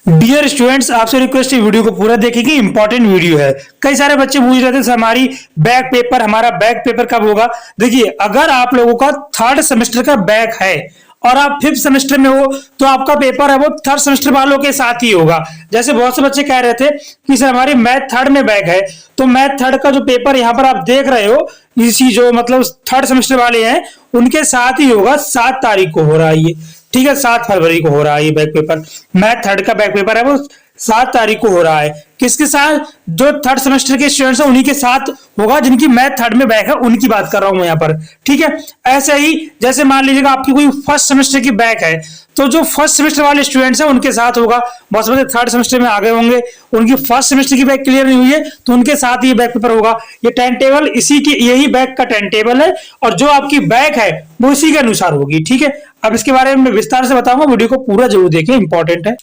Dear students, आपसे request है video को पूरा देखेंगे। इंपॉर्टेंट वीडियो है। कई सारे बच्चे पूछ रहे थे सर हमारा बैक पेपर कब होगा। देखिए, अगर आप लोगों का थर्ड सेमेस्टर का बैक है और आप फिफ्थ सेमेस्टर में हो तो आपका पेपर है वो थर्ड सेमेस्टर वालों के साथ ही होगा। जैसे बहुत से बच्चे कह रहे थे कि सर हमारी मैथ थर्ड में बैक है, तो मैथ थर्ड का जो पेपर यहाँ पर आप देख रहे हो इसी जो मतलब थर्ड सेमेस्टर वाले हैं उनके साथ ही होगा। 7 तारीख को हो रहा है ये, ठीक है, 7 फरवरी को हो रहा है ये बैक पेपर। मैथ थर्ड का बैक पेपर है वो 7 तारीख को हो रहा है। किसके साथ? जो थर्ड सेमेस्टर के स्टूडेंट्स हैं उन्हीं के साथ होगा जिनकी मैथ थर्ड में बैक है, उनकी बात कर रहा हूं मैं यहाँ पर, ठीक है। ऐसे ही जैसे मान लीजिएगा आपकी कोई फर्स्ट सेमेस्टर की बैक है तो जो फर्स्ट सेमेस्टर वाले स्टूडेंट्स हैं उनके साथ होगा। बहुत से बच्चे थर्ड सेमेस्टर में आ गए होंगे, उनकी फर्स्ट सेमेस्टर की बैक क्लियर नहीं हुई है तो उनके साथ ये बैक पेपर होगा। ये टाइम टेबल इसी की, यही बैक का टाइम टेबल है और जो आपकी बैक है वो इसी के अनुसार होगी, ठीक है। अब इसके बारे में विस्तार से बताऊंगा, वीडियो को पूरा जरूर देखें, इंपॉर्टेंट है।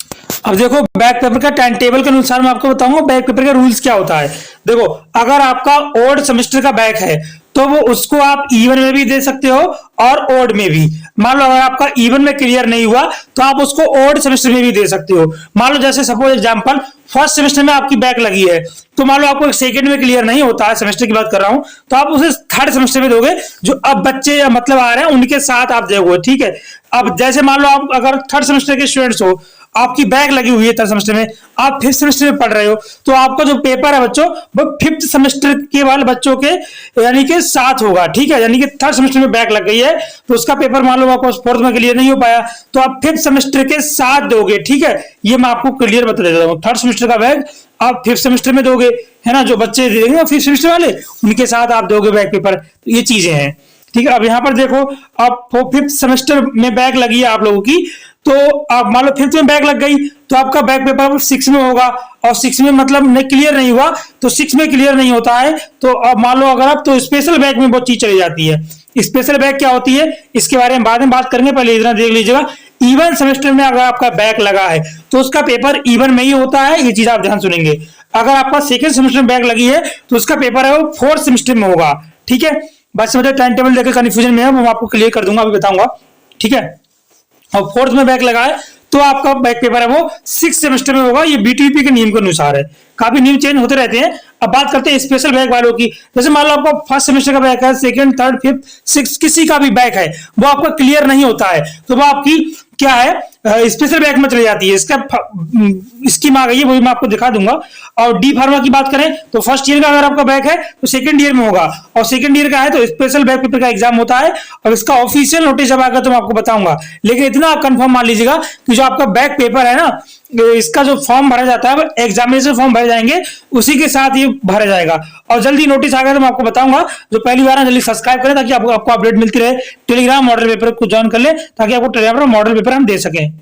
अब देखो, बैक पेपर का टाइम टेबल के अनुसार मैं आपको बताऊंगा बैक पेपर का रूल्स क्या होता है। देखो, अगर आपका ओड सेमेस्टर का बैक है तो वो उसको आप इवन में भी दे सकते हो और ओड में भी। मान लो अगर आपका इवन में क्लियर नहीं हुआ तो आप उसको ओड सेमेस्टर में भी दे सकते हो। मान लो जैसे सपोज एग्जांपल फर्स्ट सेमेस्टर में आपकी बैक लगी है तो मान लो आपको सेकंड में क्लियर नहीं होता है, सेमेस्टर की बात कर रहा हूं, तो आप उसे थर्ड सेमेस्टर में दोगे। जो अब बच्चे मतलब आ रहे हैं उनके साथ आप दोगे, ठीक है। अब जैसे मान लो आप अगर थर्ड सेमेस्टर के स्टूडेंट्स हो, आपकी बैक लगी हुई है थर्ड सेमेस्टर में, आप फिफ्थ सेमेस्टर में पढ़ रहे हो, तो आपका जो पेपर है बच्चों वो फिफ्थ सेमेस्टर के वाले बच्चों के यानी कि साथ होगा, ठीक है। यानी कि थर्ड सेमेस्टर में बैक लग गई है तो उसका पेपर मान लो आपको फोर्थ में क्लियर नहीं हो पाया तो आप फिफ्थ सेमेस्टर के साथ दोगे, ठीक है। ये मैं आपको क्लियर बता देता हूँ, थर्ड सेमेस्टर का बैक आप फिफ्थ सेमेस्टर में दोगे, है ना। जो बच्चे देंगे फिफ्थ सेमेस्टर वाले उनके साथ आप दोगे बैक पेपर। ये चीजें हैं, ठीक है। अब यहाँ पर देखो, अब फिफ्थ सेमेस्टर में बैक लगी है आप लोगों की, तो आप मान लो फिफ्थ में बैक लग गई तो आपका बैक पेपर 6 में होगा और 6 में मतलब क्लियर नहीं हुआ तो 6 में क्लियर नहीं होता है तो अब मान लो अगर आप तो स्पेशल बैक में बहुत चीज चली जाती है। स्पेशल बैक क्या होती है इसके बारे में बाद में बात करेंगे, पहले इतना देख लीजिएगा। इवन सेमेस्टर में अगर आपका बैक लगा है तो उसका पेपर इवन में ही होता है, ये चीज आप ध्यान सुनेंगे। अगर आपका सेकंड सेमेस्टर में बैक लगी है तो उसका पेपर है वो फोर्थ सेमेस्टर में होगा, ठीक है। बस मतलब टाइम टेबल देखकर कंफ्यूजन में है वो आपको क्लियर कर दूंगा, अभी बताऊंगा, ठीक है। और फोर्थ में बैक लगा है तो आपका बैक पेपर है वो 6 सेमेस्टर में होगा। ये बीटीपी के नियम के अनुसार है, काफी नियम चेंज होते रहते हैं। अब बात करते हैं स्पेशल बैक वालों की। जैसे मान लो आपका फर्स्ट सेमेस्टर का बैक है, सेकंड थर्ड फिफ्थ सिक्स किसी का भी बैक है वो आपका क्लियर नहीं होता है तो वो आपकी क्या है स्पेशल बैक में चली जाती है। इसका स्कीम आ गई है, वो मैं आपको दिखा दूंगा। और डी फार्मा की बात करें तो फर्स्ट ईयर का अगर आपका बैक है तो सेकंड ईयर में होगा और सेकंड ईयर का है तो स्पेशल बैक पेपर का एग्जाम होता है और इसका ऑफिशियल नोटिस जब आएगा तो मैं आपको बताऊंगा। लेकिन इतना आप कंफर्म मान लीजिएगा कि जो आपका बैक पेपर है ना, इसका जो फॉर्म भरा जाता है एग्जामिनेशन फॉर्म भरे जाएंगे उसी के साथ ये भरा जाएगा। और जल्दी नोटिस आ गया तो मैं आपको बताऊंगा। जो पहली बार है जल्दी सब्सक्राइब करें ताकि आपको अपडेट मिलती रहे। टेलीग्राम मॉडल पेपर को ज्वाइन कर ले ताकि आपको टेलीग्राम मॉडल पेपर हम दे सकें।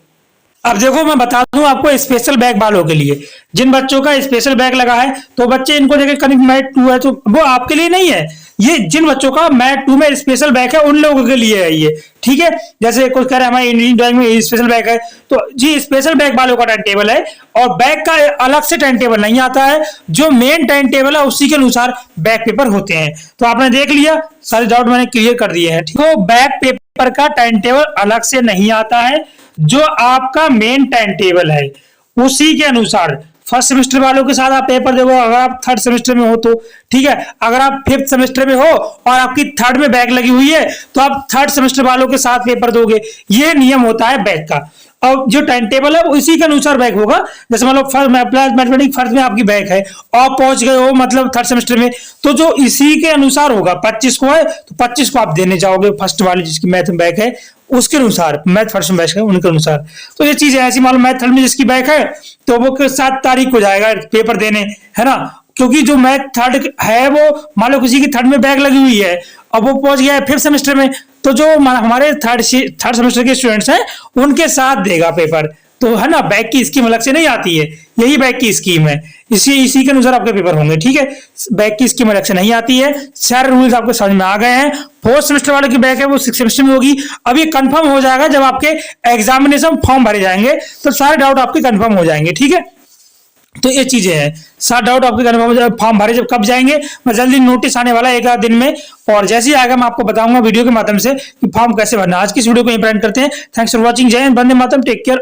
अब देखो, मैं बता दूं आपको स्पेशल बैक वालों के लिए, जिन बच्चों का स्पेशल बैक लगा है तो बच्चे इनको देखें कनिक मैथ 2 है तो वो आपके लिए नहीं है। ये जिन बच्चों का मैथ 2 में स्पेशल बैक है उन लोगों के लिए है ये, ठीक है। जैसे कोई कह रहे हैं हमारे इंजीनियरिंग ड्राइंग में स्पेशल बैक है तो जी स्पेशल बैक वालों का टाइम टेबल है और बैक का अलग से टाइम टेबल नहीं आता है। जो मेन टाइम टेबल है उसी के अनुसार बैक पेपर होते हैं। तो आपने देख लिया, सारे डाउट मैंने क्लियर कर दिए हैं, ठीक है। तो बैक पेपर का टाइम टेबल अलग से नहीं आता है, जो आपका मेन टाइम टेबल है उसी के अनुसार फर्स्ट सेमेस्टर वालों के साथ आप पेपर दोगे अगर आप थर्ड सेमेस्टर में हो तो, ठीक है। अगर आप फिफ्थ सेमेस्टर में हो और आपकी थर्ड में बैक लगी हुई है तो आप थर्ड सेमेस्टर वालों के साथ पेपर दोगे। ये नियम होता है बैक का और जो टाइम टेबल है वो इसी के अनुसार बैक होगा। जैसे मान लो मैथमेटिक्स फर्स्ट में आपकी बैक है और पहुंच गए हो मतलब थर्ड सेमेस्टर में तो जो इसी के अनुसार होगा 25 को है तो 25 को आप देने जाओगे फर्स्ट वाली जिसकी मैथ में बैक है उसके अनुसार, मैथ फर्स्ट में बैक है उनके अनुसार। तो ये चीज है ऐसी, मान लो मैथ थर्ड में जिसकी बैक है तो वो 7 तारीख को जाएगा पेपर देने, है ना। क्योंकि जो मैथ थर्ड है वो मान लो किसी की थर्ड में बैक लगी हुई है अब वो पहुंच गया है फिफ्थ सेमेस्टर में तो जो हमारे थर्ड सेमेस्टर के स्टूडेंट्स हैं उनके साथ देगा पेपर, तो है ना। बैक की स्कीम अलग से नहीं आती है, यही बैक की स्कीम है, इसी के अनुसार आपके पेपर होंगे, ठीक है। बैक की स्कीम अलग से नहीं आती है। सारे रूल्स आपको समझ में आ गए हैं। फोर्थ सेमेस्टर वाले की बैक है वो 6 सेमेस्टर में होगी। अब ये कंफर्म हो जाएगा जब आपके एग्जामिनेशन फॉर्म भरे जाएंगे तो सारे डाउट आपके कंफर्म हो जाएंगे, ठीक है। तो ये चीजें हैं, सारे डाउट आपके कंफर्म हो जाएगा। फॉर्म भरे जब कब जाएंगे, मैं जल्दी नोटिस आने वाला है 1 आध दिन में और जैसे ही आएगा मैं आपको बताऊंगा वीडियो के माध्यम से कि फॉर्म कैसे भरना। आज की इस वीडियो को यहीं पे एंड करते हैं। Thanks for watching. जय हिंद, वंदे मातरम, टेक केयर।